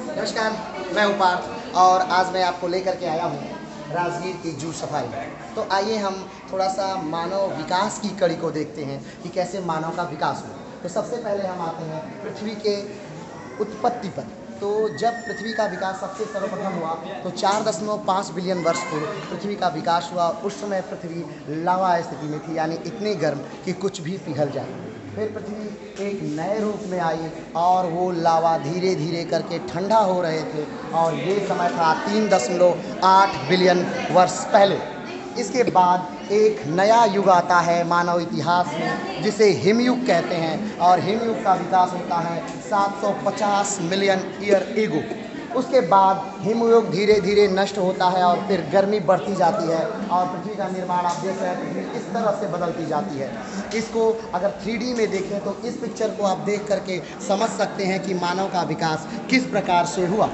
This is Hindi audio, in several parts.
नमस्कार, मैं हूँ पार्थ और आज मैं आपको लेकर के आया हूँ राजगीर की जू सफारी। तो आइए हम थोड़ा सा मानव विकास की कड़ी को देखते हैं कि कैसे मानव का विकास हुआ। तो सबसे पहले हम आते हैं पृथ्वी के उत्पत्ति पर। तो जब पृथ्वी का विकास सबसे सर्वप्रथम हुआ तो 4.5 बिलियन वर्ष पूर्व पृथ्वी का विकास हुआ। उस समय पृथ्वी लावा स्थिति में थी, यानी इतनी गर्म कि कुछ भी पिघल जाए। फिर पृथ्वी एक नए रूप में आई और वो लावा धीरे धीरे करके ठंडा हो रहे थे और ये समय था 3.8 बिलियन वर्ष पहले। इसके बाद एक नया युग आता है मानव इतिहास में जिसे हिमयुग कहते हैं और हिमयुग का विकास होता है 750 मिलियन ईयर एगो। उसके बाद हिमयुग धीरे धीरे नष्ट होता है और फिर गर्मी बढ़ती जाती है और पृथ्वी का निर्माण आप देख रहे हैं पृथ्वी इस तरह से बदलती जाती है। इसको अगर 3D में देखें तो इस पिक्चर को आप देख करके समझ सकते हैं कि मानव का विकास किस प्रकार से हुआ।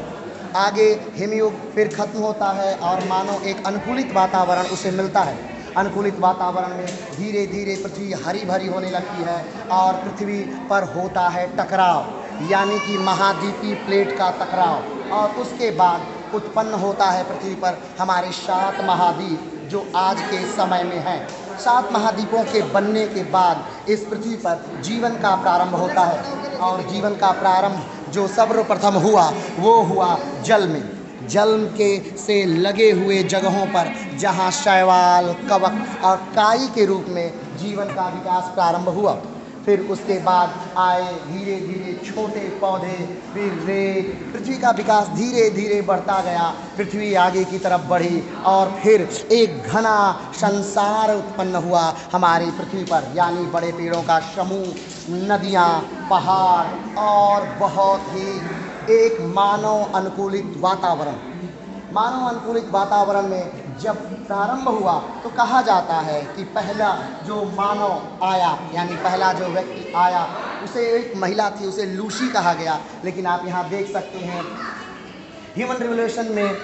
आगे हिमयुग फिर खत्म होता है और मानव एक अनुकूलित वातावरण उसे मिलता है। अनुकूलित वातावरण में धीरे धीरे पृथ्वी हरी भरी होने लगती है और पृथ्वी पर होता है टकराव, यानी कि महाद्वीपीय प्लेट का टकराव। और उसके बाद उत्पन्न होता है पृथ्वी पर हमारे 7 महाद्वीप जो आज के समय में हैं। 7 महाद्वीपों के बनने के बाद इस पृथ्वी पर जीवन का प्रारंभ होता है और जीवन का प्रारंभ जो सर्वप्रथम हुआ वो हुआ जल में। जल के से लगे हुए जगहों पर जहाँ शैवाल, कवक और काई के रूप में जीवन का विकास प्रारंभ हुआ। फिर उसके बाद आए धीरे धीरे छोटे पौधे, फिर रेत। पृथ्वी का विकास धीरे धीरे बढ़ता गया, पृथ्वी आगे की तरफ बढ़ी और फिर एक घना संसार उत्पन्न हुआ हमारी पृथ्वी पर, यानी बड़े पेड़ों का समूह, नदियाँ, पहाड़ और बहुत ही एक मानव अनुकूलित वातावरण। मानव अनुकूलित वातावरण में जब प्रारंभ हुआ तो कहा जाता है कि पहला जो मानव आया, यानी पहला जो व्यक्ति आया, उसे एक महिला थी, उसे लूसी कहा गया। लेकिन आप यहाँ देख सकते हैं ह्यूमन रिवोल्यूशन में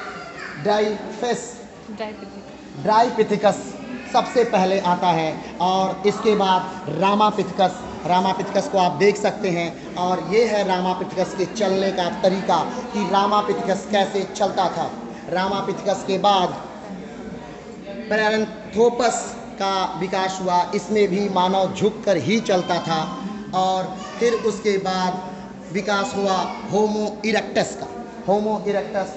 ड्राइपिथेकस सबसे पहले आता है और इसके बाद रामापिथेकस को आप देख सकते हैं। और ये है रामापिथेकस के चलने का तरीका कि रामापिथेकस कैसे चलता था। रामापिथेकस के बाद पैरेंथोपस का विकास हुआ, इसमें भी मानव झुककर ही चलता था। और फिर उसके बाद विकास हुआ होमो इरेक्टस का। होमो इरेक्टस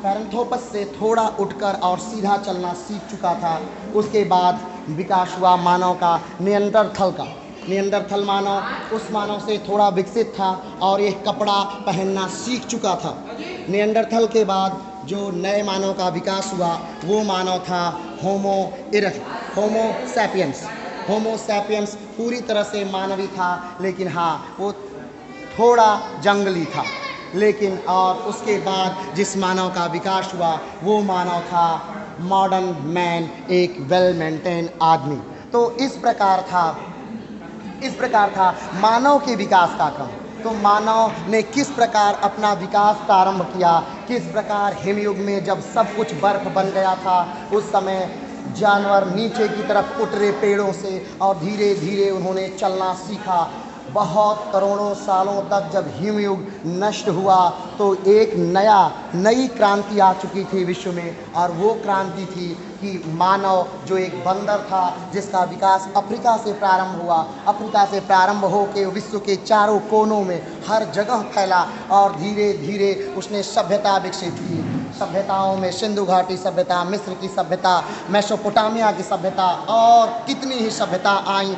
पैरेंथोपस से थोड़ा उठकर और सीधा चलना सीख चुका था। उसके बाद विकास हुआ मानव का निएंडरथल का। निएंडरथल मानव उस मानव से थोड़ा विकसित था और एक कपड़ा पहनना सीख चुका था। निएंडरथल के बाद जो नए मानव का विकास हुआ वो मानव था होमो सैपियंस। होमो सैपियंस पूरी तरह से मानवी था, लेकिन हाँ वो थोड़ा जंगली था। लेकिन और उसके बाद जिस मानव का विकास हुआ वो मानव था मॉडर्न मैन, एक वेल मेंटेन आदमी। तो इस प्रकार था मानव के विकास का क्रम। तो मानव ने किस प्रकार अपना विकास प्रारंभ किया, किस प्रकार हिमयुग में जब सब कुछ बर्फ बन गया था उस समय जानवर नीचे की तरफ उठ रहे पेड़ों से और धीरे धीरे उन्होंने चलना सीखा। बहुत करोड़ों सालों तक जब हिमयुग नष्ट हुआ तो एक नई क्रांति आ चुकी थी विश्व में और वो क्रांति थी कि मानव जो एक बंदर था जिसका विकास अफ्रीका से प्रारंभ हुआ, अफ्रीका से प्रारंभ होकर विश्व के चारों कोनों में हर जगह फैला और धीरे धीरे उसने सभ्यता विकसित की। सभ्यताओं में सिंधु घाटी सभ्यता, मिस्र की सभ्यता, मेसोपोटामिया की सभ्यता और कितनी ही सभ्यता आई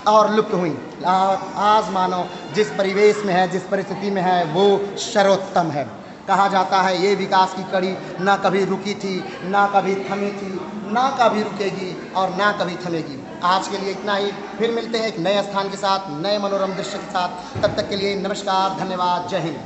और लुप्त हुई। आज मानव जिस परिवेश में है, जिस परिस्थिति में है वो सर्वोत्तम है। कहा जाता है ये विकास की कड़ी ना कभी रुकी थी, ना कभी थमी थी, ना कभी रुकेगी और ना कभी थमेगी। आज के लिए इतना ही, फिर मिलते हैं एक नए स्थान के साथ, नए मनोरम दृश्य के साथ। तब तक के लिए नमस्कार, धन्यवाद, जय हिंद।